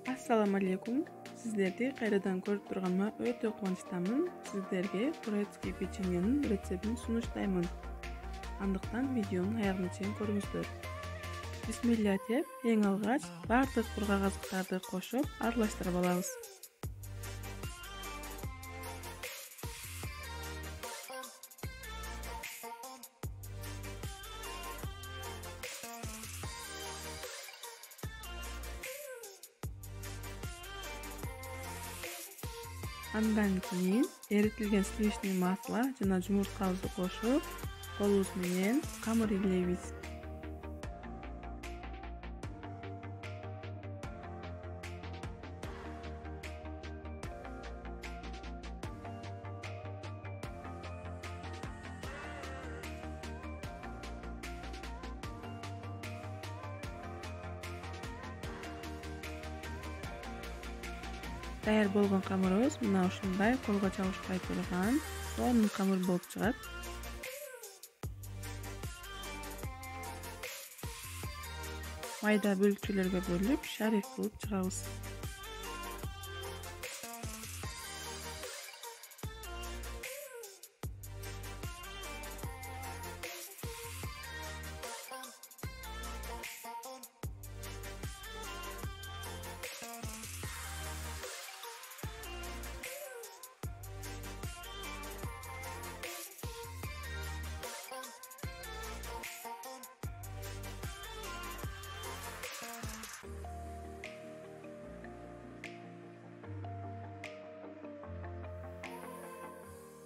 Assalamu alaikum. Sizlerdi kayradan көрүп турганыма өтө кубанычтамын. Сиздерге турецкий печеньенин рецептин сунуштаймын. Андыктан видеонун аягына чейин көрүңүздөр. Бисмилля деп, эң алгач бардык кургак азыктарды кошуп, аралаштырып алабыз. Андан кийин эритилген сливочный масло жана жумурткабызды кошуп, колубуз менен камырыйлайбыз. Даяр болгон камырыбыз мына ушундай колго жабышпай турган сонун камыр болуп чыгат. Майда бөлүкчөлөргө бөлүп, шарик кылып чыгабыз.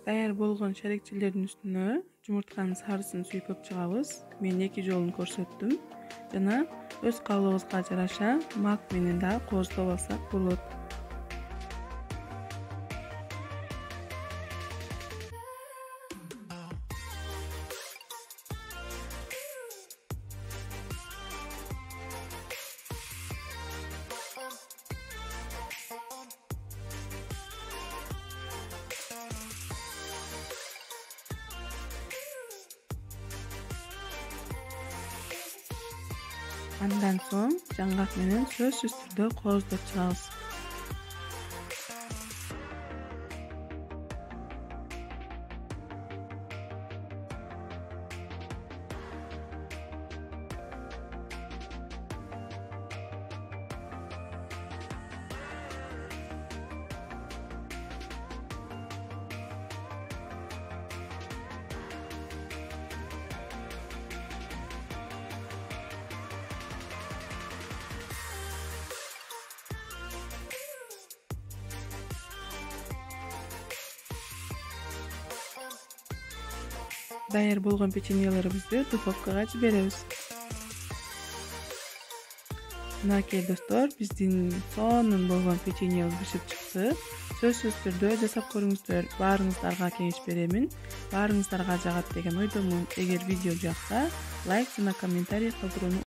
Даяр болгон шарикчелердин үстүнө жумуртканын сарысын сүйпөп чыгабыз. Мен 2 жолун көрсөттүм. Жана өз каалообузга жараша мак менен да кооздоп алсак болот. Андан соң жаңгак менен сөзсүз түрдө кооздоп чыгабыз. Даяр болгон печеньелерибизди духовкага жиберебиз. Мынакей достор, биздин сонун болгон печеньебиз бишип чыкты. Сөзсүз түрдө жасап көрүңүздөр. Баарыңыздарга кеңеш беремин. Баарыңыздарга жагат деген ойдомун. Эгер видео жакса, лайк жана комментарий калтырууну